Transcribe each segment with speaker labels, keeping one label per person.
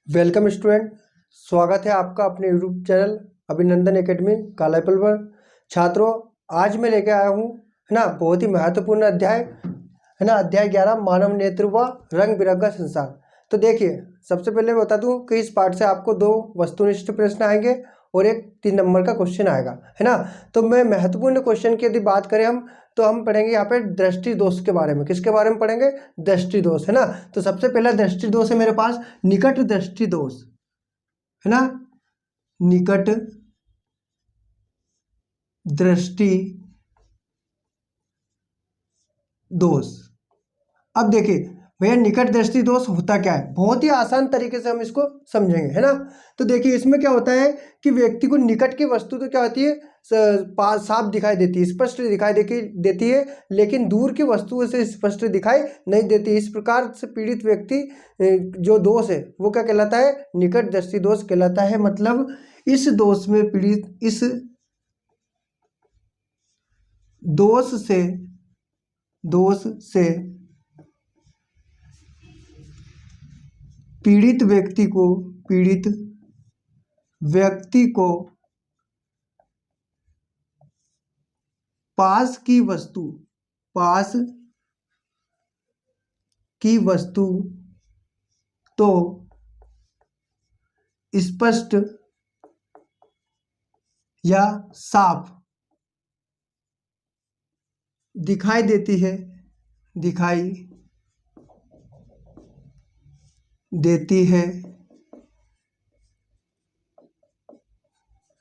Speaker 1: Welcome student. स्वागत है आपका अपने यूट्यूब चैनल अभिनंदन एकेडमी कालापल पर। छात्रों, आज मैं लेके आया हूँ है ना बहुत ही महत्वपूर्ण अध्याय है ना, अध्याय 11 मानव नेत्र व रंग बिरंगा संसार। तो देखिए, सबसे पहले मैं बता दूं कि इस पाठ से आपको 2 वस्तुनिष्ठ प्रश्न आएंगे और एक 3 नंबर का क्वेश्चन आएगा, है ना। तो मैं महत्वपूर्ण क्वेश्चन की यदि बात करें हम, तो हम पढ़ेंगे यहाँ पे दृष्टि दोष के बारे में। किसके बारे में पढ़ेंगे? दृष्टि दोष, है ना। तो सबसे पहला दृष्टि दोष है मेरे पास निकट दृष्टि दोष, है ना। निकट दृष्टि दोष। अब देखिए भैया, निकट दृष्टि दोष होता क्या है, बहुत ही आसान तरीके से हम इसको समझेंगे, है ना। तो देखिए, इसमें क्या होता है कि व्यक्ति को निकट की वस्तु तो क्या होती है, पास साफ दिखाई देती है, स्पष्ट दिखाई देती है, लेकिन दूर की वस्तुओं से स्पष्ट दिखाई नहीं देती। इस प्रकार से पीड़ित व्यक्ति जो दोष है वो क्या कहलाता है? निकट दृष्टि दोष कहलाता है। मतलब इस दोष में पीड़ित, इस दोष से पीड़ित व्यक्ति को पास की वस्तु तो स्पष्ट या साफ दिखाई देती है,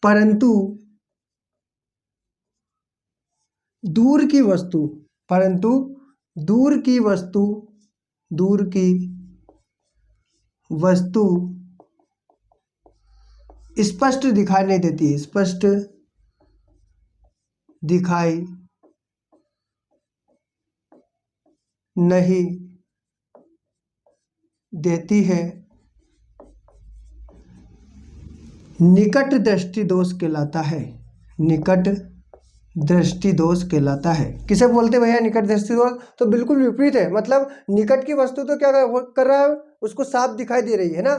Speaker 1: परंतु दूर की वस्तु स्पष्ट दिखाई नहीं देती, दिखाई नहीं देती है, निकट दृष्टि दोष कहलाता है। निकट दृष्टि दोष कहलाता है। किसे बोलते हैं भैया निकट दृष्टि दोष? तो बिल्कुल विपरीत है। मतलब निकट की वस्तु तो क्या कर रहा है, उसको साफ दिखाई दे रही है ना,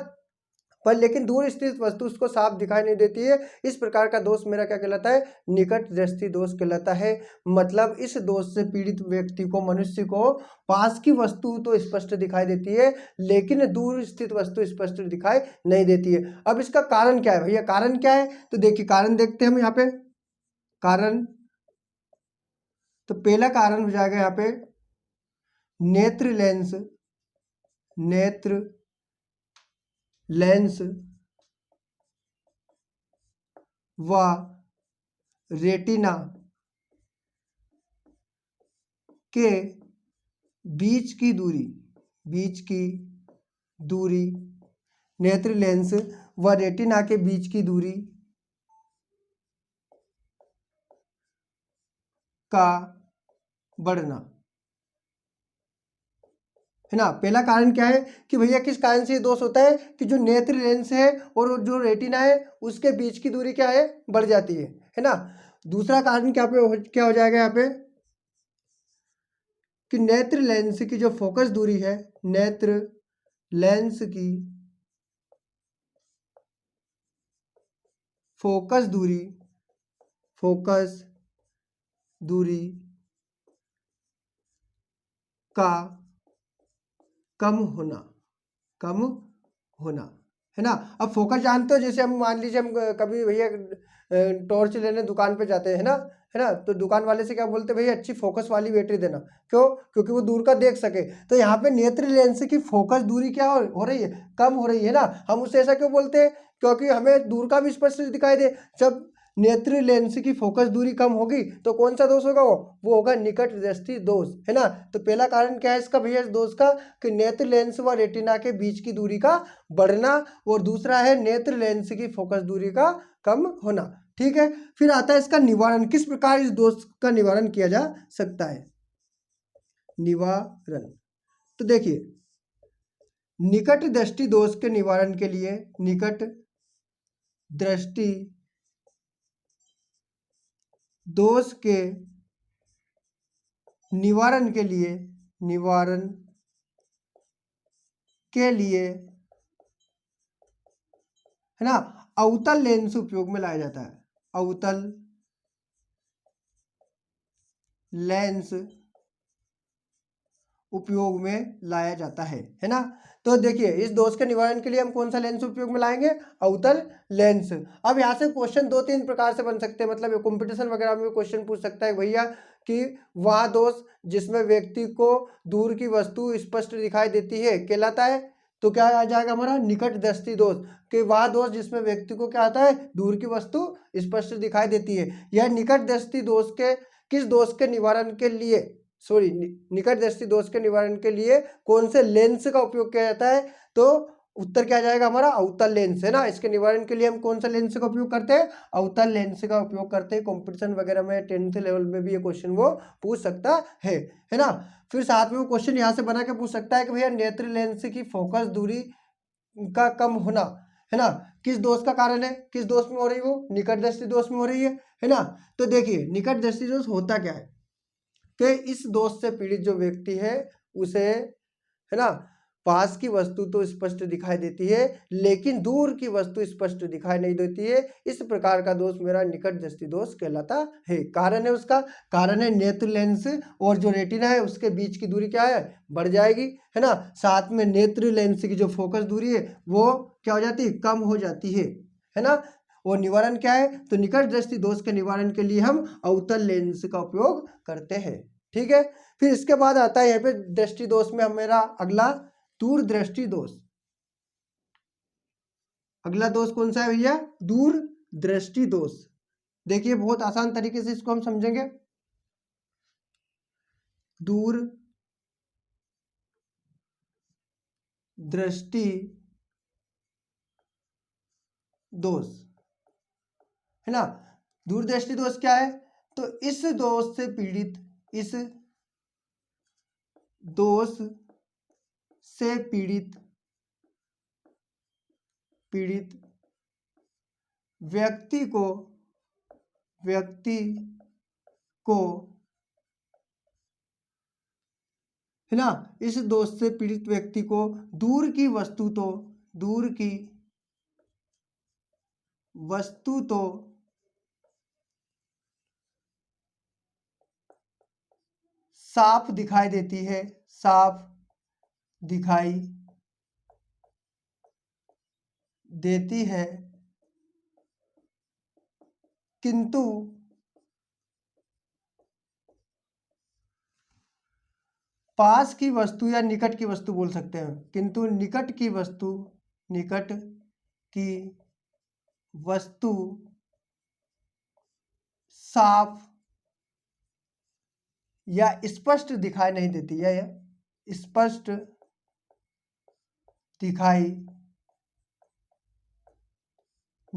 Speaker 1: पर लेकिन दूर स्थित वस्तु उसको साफ दिखाई नहीं देती है। इस प्रकार का दोष मेरा क्या कहलाता है? निकट दृष्टि दोष कहलाता है। मतलब इस दोष से पीड़ित व्यक्ति को, मनुष्य को पास की वस्तु तो स्पष्ट दिखाई देती है, लेकिन दूर स्थित वस्तु स्पष्ट दिखाई नहीं देती है। अब इसका कारण क्या है भैया? कारण क्या है? तो देखिए, कारण देखते हैं हम यहाँ पे। कारण, तो पहला कारण हो जाएगा यहाँ पे नेत्र लेंस व रेटिना के बीच की दूरी, नेत्र लेंस व रेटिना के बीच की दूरी का बढ़ना, है ना। पहला कारण क्या है कि भैया किस कारण से ये दोष होता है कि जो नेत्र लेंस है और जो रेटिना है उसके बीच की दूरी क्या है? बढ़ जाती है ना। दूसरा कारण क्या हो जाएगा यहाँ पे कि नेत्र लेंस की जो फोकस दूरी है, नेत्र लेंस की फोकस दूरी का कम होना, है ना। अब फोकस जानते हो, जैसे हम मान लीजिए हम कभी भैया टॉर्च लेने दुकान पे जाते हैं, है ना। तो दुकान वाले से क्या बोलते हैं? भैया अच्छी फोकस वाली बैटरी देना। क्यों? क्योंकि वो दूर का देख सके। तो यहाँ पे नेत्र लेंस की फोकस दूरी क्या हो रही है? कम हो रही है ना। हम उसे ऐसा क्यों बोलते हैं? क्योंकि हमें दूर का भी स्पष्ट दिखाई दे। जब नेत्र लेंस की फोकस दूरी कम होगी तो कौन सा दोष होगा? वो होगा निकट दृष्टि दोष, है ना। तो पहला कारण क्या है इसका भैया, इस दोष का, कि नेत्र लेंस व रेटिना के बीच की दूरी का बढ़ना, और दूसरा है नेत्र लेंस की फोकस दूरी का कम होना। ठीक है। फिर आता है इसका निवारण। किस प्रकार इस दोष का निवारण किया जा सकता है? निवारण, तो देखिए, निकट दृष्टि दोष के निवारण के लिए, निकट दृष्टि दोष के निवारण के लिए है ना, अवतल लेंस उपयोग में लाया जाता है। अवतल लेंस उपयोग में लाया जाता है ना। तो देखिए इस दोष के निवारण के लिए हम कौन सा लेंस उपयोग में लाएंगे, अवतल लेंस। अब यहाँ से क्वेश्चन दो तीन प्रकार से बन सकते हैं, मतलब कंपटीशन वगैरह में क्वेश्चन पूछ सकता है भैया कि वह दोष जिसमें व्यक्ति को दूर की वस्तु स्पष्ट दिखाई देती है कहलाता है, तो क्या आ जाएगा हमारा निकट दृष्टि दोष, कि वह दोष जिसमें व्यक्ति को क्या आता है, दूर की वस्तु स्पष्ट दिखाई देती है। यह निकट दृष्टि दोष के किस दोष के निवारण के लिए, सॉरी निकट दृष्टि दोष के निवारण के लिए कौन से लेंस का उपयोग किया जाता है, तो उत्तर क्या जाएगा हमारा, अवतल लेंस है ना। इसके निवारण के लिए हम कौन सा लेंस का उपयोग करते हैं, अवतल लेंस का उपयोग करते हैं। कंपटीशन वगैरह में 10th लेवल में भी ये क्वेश्चन वो पूछ सकता है ना। फिर साथ में वो क्वेश्चन यहाँ से बना के पूछ सकता है कि भैया नेत्र लेंस की फोकस दूरी का कम होना, है ना, किस दोष का कारण है, किस दोष में हो रही है वो, निकट दृष्टि दोष में हो रही है ना। तो देखिए निकट दृष्टि दोष होता क्या है कि इस दोष से पीड़ित जो व्यक्ति है उसे, है ना, पास की वस्तु तो स्पष्ट दिखाई देती है लेकिन दूर की वस्तु स्पष्ट दिखाई नहीं देती है। इस प्रकार का दोष मेरा निकट दृष्टि दोष कहलाता है। कारण है उसका, कारण है नेत्र लेंस और जो रेटिना है उसके बीच की दूरी क्या है, बढ़ जाएगी, है ना। साथ में नेत्र लेंस की जो फोकस दूरी है वो क्या हो जाती है, कम हो जाती है ना। और निवारण क्या है, तो निकट दृष्टि दोष के निवारण के लिए हम अवतल लेंस का उपयोग करते हैं। ठीक है, फिर इसके बाद आता है यहाँ पे दृष्टि दोष में हम मेरा अगला दूर दृष्टि दोष। अगला दोष कौन सा है भैया, दूर दृष्टि दोष। देखिए बहुत आसान तरीके से इसको हम समझेंगे। दूर दृष्टि दोष, है ना। दूरदृष्टि दोष क्या है, तो इस दोष से पीड़ित, इस दोष से पीड़ित व्यक्ति को है ना, इस दोष से पीड़ित व्यक्ति को दूर की वस्तु तो साफ दिखाई देती है, साफ दिखाई देती है, किंतु पास की वस्तु या निकट की वस्तु बोल सकते हैं, किंतु निकट की वस्तु साफ या स्पष्ट दिखाई नहीं देती है, या स्पष्ट दिखाई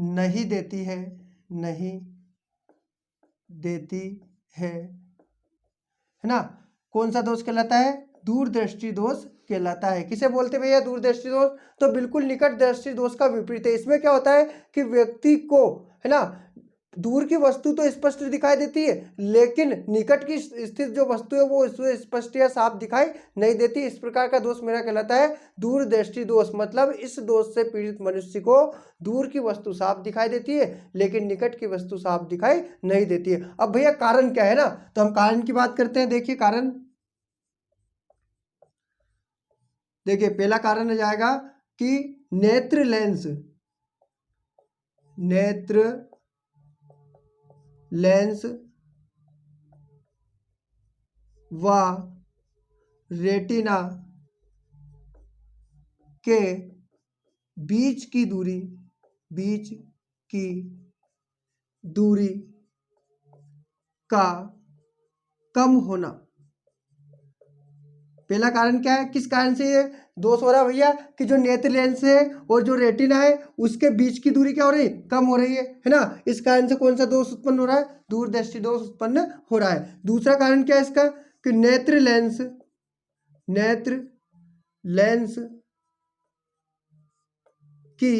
Speaker 1: नहीं देती है, है ना। कौन सा दोष कहलाता है, दूरदृष्टि दोष कहलाता है। किसे बोलते भैया दूरदृष्टि दोष, तो बिल्कुल निकट दृष्टि दोष का विपरीत है। इसमें क्या होता है कि व्यक्ति को, है ना, दूर की वस्तु तो स्पष्ट दिखाई देती है लेकिन निकट की स्थित जो वस्तु है वो इसमें स्पष्ट या साफ दिखाई नहीं देती। इस प्रकार का दोष मेरा कहलाता है दूरदृष्टि दोष। मतलब इस दोष से पीड़ित मनुष्य को दूर की वस्तु साफ दिखाई देती है लेकिन निकट की वस्तु साफ दिखाई नहीं देती है। अब भैया कारण क्या है ना, तो हम कारण की बात करते हैं। देखिए कारण, देखिए पहला कारण हो जाएगा कि नेत्र लेंस व रेटिना के बीच की दूरी का कम होना। पहला कारण क्या है, किस कारण से ये दोष हो रहा है भैया, कि जो नेत्र लेंस है और जो रेटिना है उसके बीच की दूरी क्या हो रही है, कम हो रही है ना। इस कारण से कौन सा दोष उत्पन्न हो रहा है, दूरदृष्टि दोष उत्पन्न हो रहा है। दूसरा कारण क्या है इसका, कि नेत्र लेंस की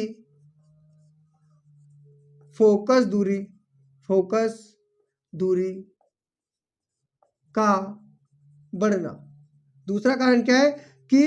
Speaker 1: फोकस दूरी का बढ़ना। दूसरा कारण क्या है कि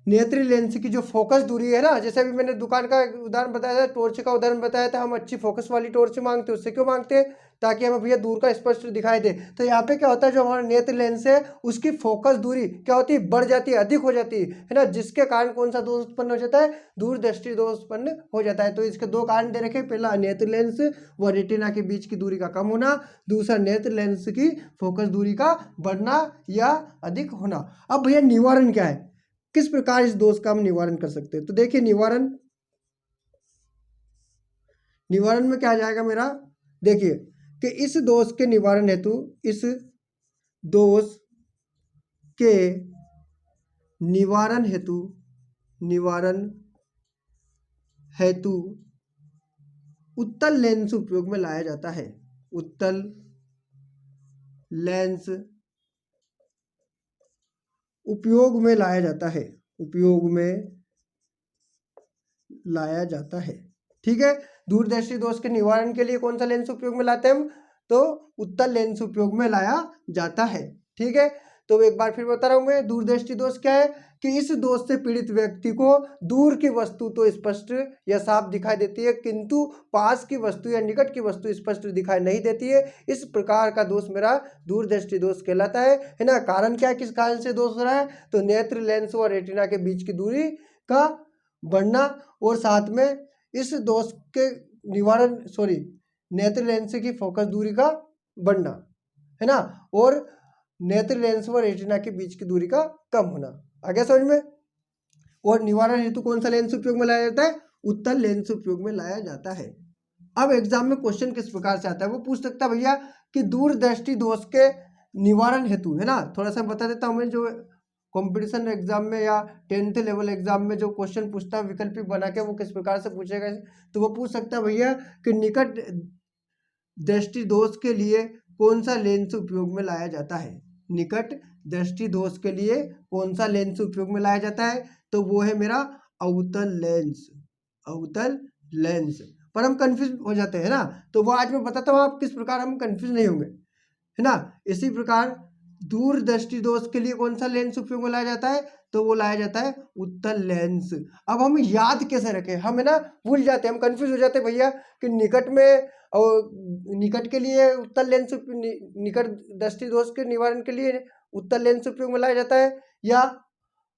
Speaker 1: नेत्र लेंस की जो फोकस दूरी है ना, जैसे अभी मैंने दुकान का उदाहरण बताया था, टॉर्च का उदाहरण बताया था, हम अच्छी फोकस वाली टॉर्च मांगते हैं। उससे क्यों मांगते हैं? ताकि हमें भैया दूर का स्पष्ट दिखाई दे। तो यहाँ पे क्या होता है, जो हमारा नेत्र लेंस है उसकी फोकस दूरी क्या होती है, बढ़ जाती है, अधिक हो जाती है ना, जिसके कारण कौन सा दोष उत्पन्न हो जाता है, दूरदृष्टि दोष उत्पन्न हो जाता है। तो इसके दो कारण दे रखे, पहला नेत्र लेंस व रेटिना के बीच की दूरी का कम होना, दूसरा नेत्र लेंस की फोकस दूरी का बढ़ना या अधिक होना। अब भैया निवारण क्या है, किस प्रकार इस दोष का हम निवारण कर सकते हैं? तो देखिए निवारण में क्या आ जाएगा मेरा, देखिए कि इस दोष के निवारण हेतु, इस दोष के निवारण हेतु उत्तल लेंस उपयोग में लाया जाता है। उत्तल लेंस उपयोग में लाया जाता है, उपयोग में लाया जाता है। ठीक है, दूरदर्शी दोष के निवारण के लिए कौन सा लेंस उपयोग में लाते हैं हम? तो उत्तल लेंस उपयोग में लाया जाता है। ठीक है, तो एक बार फिर बता रहा हूं मैं, दूरदृष्टि दोष क्या है कि इस दोष से पीड़ित व्यक्ति को दूर की वस्तु तो स्पष्ट या साफ दिखाई देती है, किंतु पास की वस्तु या निकट की वस्तु स्पष्ट दिखाई नहीं देती है। इस प्रकार का दोष मेरा दूरदृष्टि दोष कहलाता है ना। कारण क्या है, किस कारण से दोष हो रहा है? तो नेत्र लेंस और रेटिना के बीच की दूरी का बढ़ना, और साथ में इस दोष के निवारण नेत्र लेंस की फोकस दूरी का बढ़ना, है ना, और नेत्र लेंस व रेटिना के बीच की दूरी का कम होना। आगे समझ में? और निवारण हेतु कौन सा लेंस उपयोग में लाया जाता है? उत्तल लेंस उपयोग में लाया जाता है। अब एग्जाम में क्वेश्चन किस प्रकार से आता है, वो पूछ सकता है भैया कि दूरदृष्टि दोष के निवारण हेतु, है ना, थोड़ा सा बता देता हूँ मैं, जो कंपटीशन एग्जाम में या 10th लेवल एग्जाम में जो क्वेश्चन पूछता है विकल्पिक बना के, वो किस प्रकार से पूछेगा, तो वो पूछ सकता है भैया कि निकट दृष्टि दोष के लिए कौन सा लेंस उपयोग में लाया जाता है। निकट दृष्टि दोष के लिए कौन सा लेंस उपयोग में लाया जाता है? तो वो है मेरा अवतल लेंस, अवतल लेंस। पर हम कंफ्यूज हो जाते हैं ना, तो वो आज मैं बताता हूँ आप किस प्रकार हम कंफ्यूज नहीं होंगे, है ना। इसी प्रकार दूरदृष्टि दोष के लिए कौन सा लेंस उपयोग में लाया जाता है? तो वो लाया जाता है उत्तल लेंस। अब हम याद कैसे रखें, हम है ना भूल जाते हैं, हम कंफ्यूज हो जाते हैं भैया कि निकट में, और निकट के लिए उत्तल लेंस, निकट दृष्टि दोष के निवारण के लिए उत्तल लेंस उपयोग में लाया जाता है या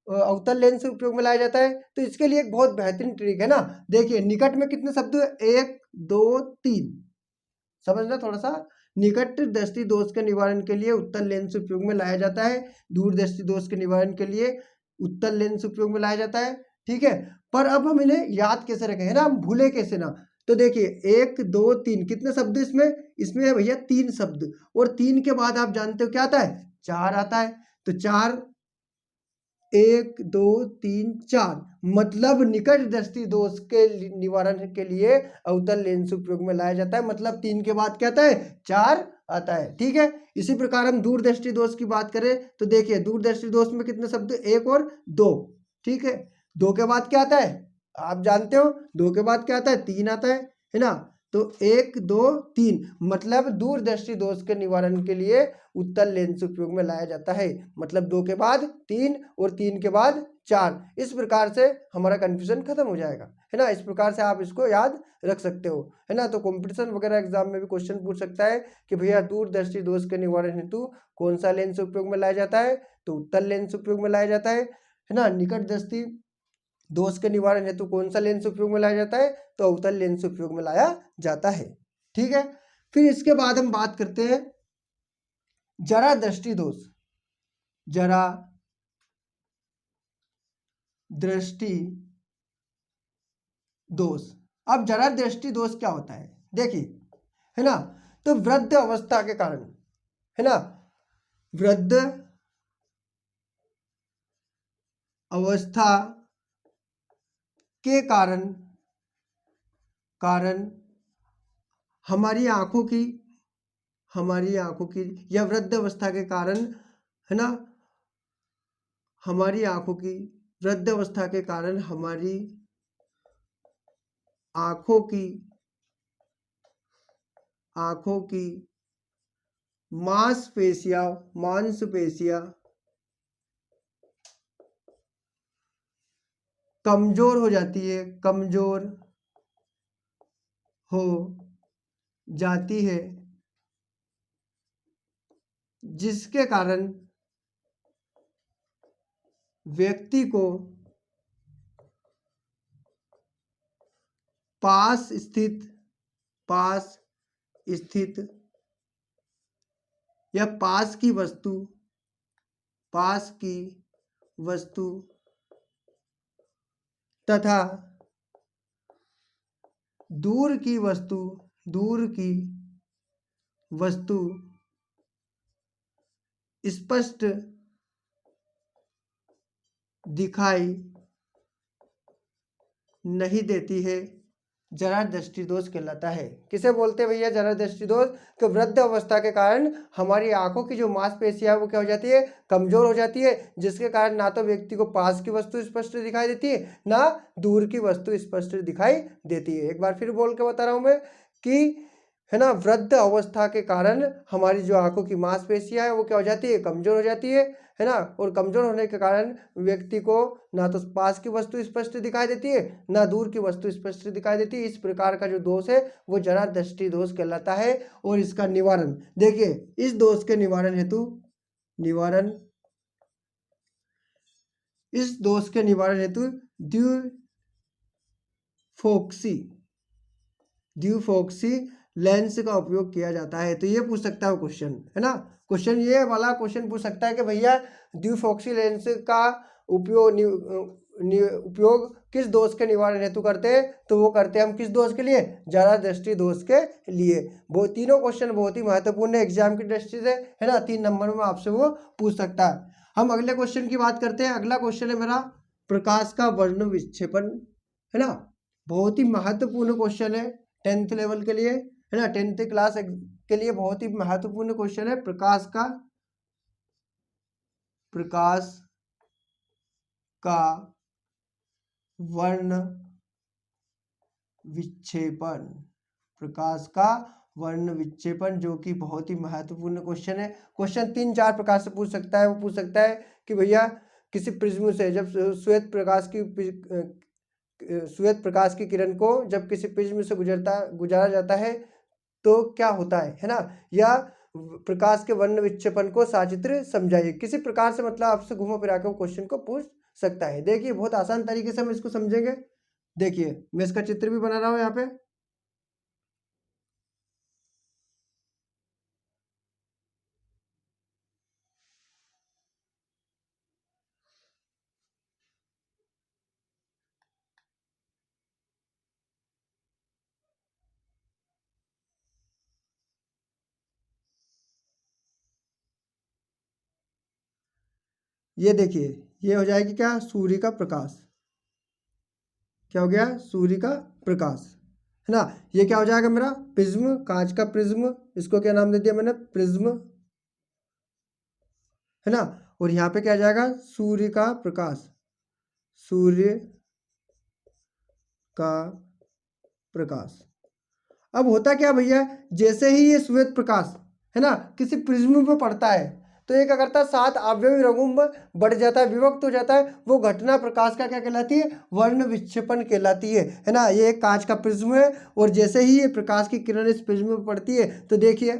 Speaker 1: अवतल लेंस उपयोग में लाया जाता है। तो इसके लिए एक बहुत बेहतरीन ट्रिक है ना, देखिए निकट में कितने शब्द है, 1 2 3, समझना थोड़ा सा। निकट दृष्टि दोष के निवारण के लिए उत्तल लेंस उपयोग में लाया जाता है, दूर दृष्टि दोष के निवारण के लिए उत्तल लेंस उपयोग में लाया जाता है। ठीक है, पर अब हम इन्हें याद कैसे रखें, है ना, हम भूले कैसे ना। तो देखिए 1 2 3 कितने शब्द इसमें, इसमें है भैया 3 शब्द, और 3 के बाद आप जानते हो क्या आता है, 4 आता है। तो 4, 1 2 3 4, मतलब निकट दृष्टि दोष के निवारण के लिए अवतल लेंस उपयोग में लाया जाता है, मतलब 3 के बाद क्या आता है, 4 आता है। ठीक है, इसी प्रकार हम दूरदृष्टि दोष की बात करें तो देखिए दूरदृष्टि दोष में कितने शब्द, 1 और 2। ठीक है, 2 के बाद क्या आता है, आप जानते हो 2 के बाद क्या आता है, 3 आता है ना। तो 1 2 3, मतलब दूरदृष्टि दोष के निवारण के लिए उत्तल लेंस उपयोग में लाया जाता है, मतलब 2 के बाद 3 और 3 के बाद 4। इस प्रकार से हमारा कंफ्यूजन खत्म हो जाएगा, है ना। इस प्रकार से आप इसको याद रख सकते हो, है ना। तो कंपटीशन वगैरह एग्जाम में भी क्वेश्चन पूछ सकता है कि भैया दूरदृष्टि दोष के निवारण हेतु कौन सा लेंस उपयोग में लाया जाता है? तो उत्तल लेंस उपयोग में लाया जाता है ना। निकट दृष्टि दोष के निवारण हेतु कौन सा लेंस उपयोग में लाया जाता है? तो अवतल लेंस उपयोग में लाया जाता है। ठीक है, फिर इसके बाद हम बात करते हैं जरा दृष्टि दोष। जरा दृष्टि दोष, अब जरा दृष्टि दोष क्या होता है, देखिए, है ना। तो वृद्ध अवस्था के कारण, है ना, वृद्ध अवस्था के कारण हमारी आंखों की या वृद्ध अवस्था के कारण, है ना, हमारी आंखों की वृद्ध अवस्था के कारण हमारी आंखों की मांसपेशियां कमजोर हो जाती है, कमजोर हो जाती है, जिसके कारण व्यक्ति को पास स्थित या पास की वस्तु तथा दूर की वस्तु स्पष्ट दिखाई नहीं देती है, जरा दृष्टि दोष कहलाता है। किसे बोलते हैं भैया जरा दृष्टि दोष? कि वृद्ध अवस्था के कारण हमारी आंखों की जो मांसपेशियां है वो क्या हो जाती है, कमजोर हो जाती है, जिसके कारण ना तो व्यक्ति को पास की वस्तु स्पष्ट दिखाई देती है, ना दूर की वस्तु स्पष्ट दिखाई देती है। एक बार फिर बोल के बता रहा हूं मैं कि है ना, वृद्ध अवस्था के कारण हमारी जो आंखों की मांसपेशियां है वो क्या हो जाती है, कमजोर हो जाती है ना, और कमजोर होने के कारण व्यक्ति को ना तो पास की वस्तु स्पष्ट दिखाई देती है, ना दूर की वस्तु स्पष्ट दिखाई देती है। इस प्रकार का जो दोष है वो जरा दृष्टि दोष कहलाता है। और इसका निवारण देखिए, इस दोष के निवारण हेतु ड्यूफोक्सी लेंस का उपयोग किया जाता है। तो ये पूछ सकता है क्वेश्चन, है ना, क्वेश्चन ये वाला क्वेश्चन पूछ सकता है कि भैया ड्यूफोक्सी लेंस का उपयोग किस दोष के निवारण हेतु करते हैं? तो वो करते हैं हम किस दोष के लिए? जरा दृष्टि दोष के लिए। वो तीनों क्वेश्चन बहुत ही महत्वपूर्ण है एग्जाम की दृष्टि से, है ना, 3 नंबर में आपसे वो पूछ सकता है। हम अगले क्वेश्चन की बात करते हैं। अगला क्वेश्चन है मेरा प्रकाश का वर्ण विक्षेपण, है ना, बहुत ही महत्वपूर्ण क्वेश्चन है 10th लेवल के लिए, है ना, 10th क्लास के लिए बहुत ही महत्वपूर्ण क्वेश्चन है प्रकाश का वर्ण विक्षेपण, प्रकाश का वर्ण विक्षेपण, जो कि बहुत ही महत्वपूर्ण क्वेश्चन है। क्वेश्चन 3-4 प्रकार से पूछ सकता है। वो पूछ सकता है कि भैया किसी प्रिज्म से जब श्वेत प्रकाश की किरण को जब किसी प्रिज्म से गुजारा जाता है तो क्या होता है ना, या प्रकाश के वर्ण विक्षेपण को साचित्र समझाइए। किसी प्रकार से मतलब आपसे घुमा फिरा के क्वेश्चन को पूछ सकता है। देखिए बहुत आसान तरीके से हम इसको समझेंगे। देखिए मैं इसका चित्र भी बना रहा हूं यहाँ पे। ये देखिए ये हो जाएगी क्या, सूर्य का प्रकाश। क्या हो गया, सूर्य का प्रकाश, है ना। ये क्या हो जाएगा मेरा प्रिज्म, कांच का प्रिज्म, इसको क्या नाम दे दिया मैंने, प्रिज्म, है ना। और यहाँ पे क्या आ जाएगा, सूर्य का प्रकाश, सूर्य का प्रकाश। अब होता क्या भैया, जैसे ही ये श्वेत प्रकाश है ना किसी प्रिज्म पे पड़ता है तो ये क्या करता है, 7 अवयवी रंगों में बढ़ जाता है, विभक्त हो जाता है। वो घटना प्रकाश का क्या कहलाती है, वर्ण विक्षेपण कहलाती है ना। ये एक कांच का प्रिज्म है और जैसे ही ये प्रकाश की किरण इस प्रिज्म पे पड़ती है तो देखिए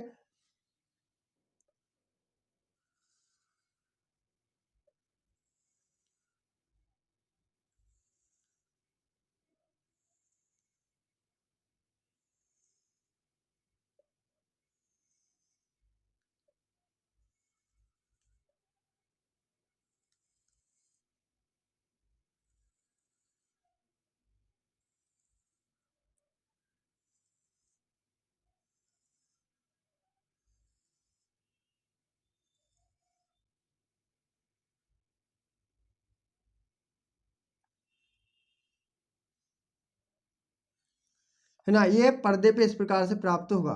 Speaker 1: है ना, ये पर्दे पे इस प्रकार से प्राप्त होगा।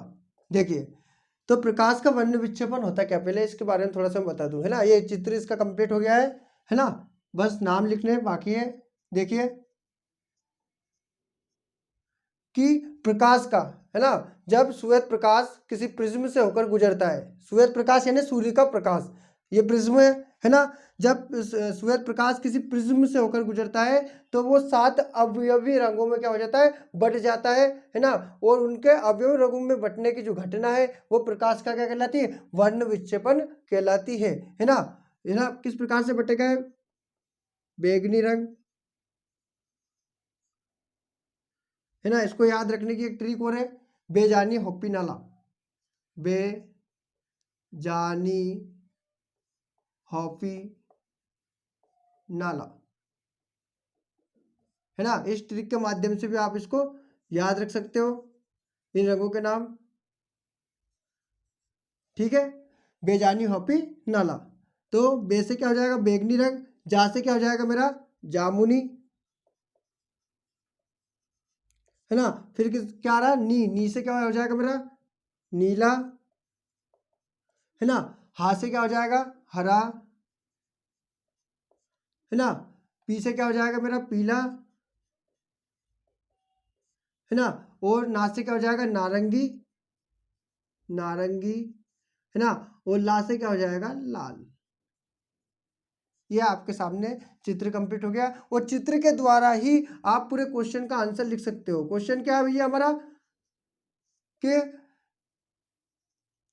Speaker 1: देखिए तो प्रकाश का वर्ण विक्षेपण होता क्या, पहले इसके बारे में थोड़ा सा बता दूं, है ना। ये चित्र इसका कंप्लीट हो गया है ना, बस नाम लिखने बाकी है। देखिए कि प्रकाश का, है ना, जब श्वेत प्रकाश किसी प्रिज्म से होकर गुजरता है, श्वेत प्रकाश यानी सूर्य का प्रकाश, ये प्रिज्म है ना, जब श्वेत प्रकाश किसी प्रिज्म से होकर गुजरता है तो वो 7 अवयवी रंगों में क्या हो जाता है, बट जाता है ना। और उनके अवयवी रंगों में बटने की जो घटना है वो प्रकाश का क्या कहलाती है, वर्ण विक्षेपण कहलाती है ना। किस प्रकार से बटेगा है, बैगनी रंग है ना। इसको याद रखने की एक ट्रिक और है, बेजानी होपी नाला, बेजानी हॉपी नाला है ना। इस ट्रिक के माध्यम से भी आप इसको याद रख सकते हो, इन रंगों के नाम, ठीक है। बेजानी हॉपी नाला, तो बे से क्या हो जाएगा बैगनी रंग, जा से क्या हो जाएगा मेरा जामुनी है ना। फिर क्या रहा, नी से क्या हो जाएगा मेरा नीला है ना। हा से क्या हो जाएगा हरा है ना। पी से क्या हो जाएगा मेरा पीला है ना। और ना से क्या हो जाएगा नारंगी, नारंगी है ना। और ला से क्या हो जाएगा लाल। ये आपके सामने चित्र कंप्लीट हो गया, और चित्र के द्वारा ही आप पूरे क्वेश्चन का आंसर लिख सकते हो। क्वेश्चन क्या है भैया हमारा, कि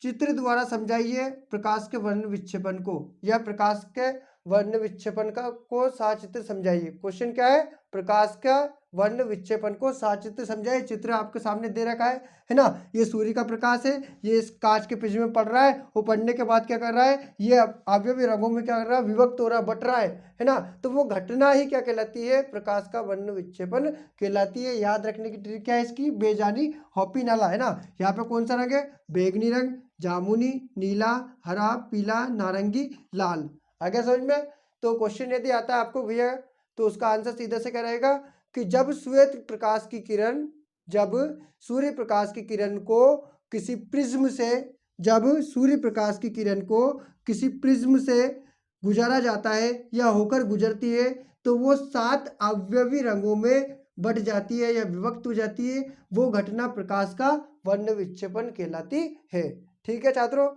Speaker 1: चित्र द्वारा समझाइए प्रकाश के वर्ण विक्षेपण को, या प्रकाश के वर्ण विक्षेपण का को साचित्र समझाइए। क्वेश्चन क्या है, प्रकाश का वर्ण विक्षेपण को साचित्र समझाइए। चित्र आपके सामने दे रखा है ना। ये सूर्य का प्रकाश है, ये इस कांच के प्रिज्म में पड़ रहा है, वो पड़ने के बाद क्या कर रहा है, ये अवयवी रंगों में क्या कर रहा है, विभक्त हो रहा है, बट रहा है ना। तो वो घटना ही क्या कहलाती है, प्रकाश का वर्ण विक्षेपण कहलाती है। याद रखने की ट्रिक क्या है इसकी, बेजानी हॉपी नाला है ना। यहाँ पे कौन सा रंग है, बैगनी रंग, जामुनी, नीला, हरा, पीला, नारंगी, लाल। आगे समझ में। तो क्वेश्चन यदि आता है आपको भैया, तो उसका आंसर सीधा से क्या रहेगा कि जब श्वेत प्रकाश की किरण, जब सूर्य प्रकाश की किरण को किसी प्रिज्म से, जब सूर्य प्रकाश की किरण को किसी प्रिज्म से गुजारा जाता है या होकर गुजरती है, तो वो 7 अवयवी रंगों में बट जाती है या विभक्त हो जाती है। वो घटना प्रकाश का वर्ण विक्षेपण कहलाती है। ठीक है छात्रों।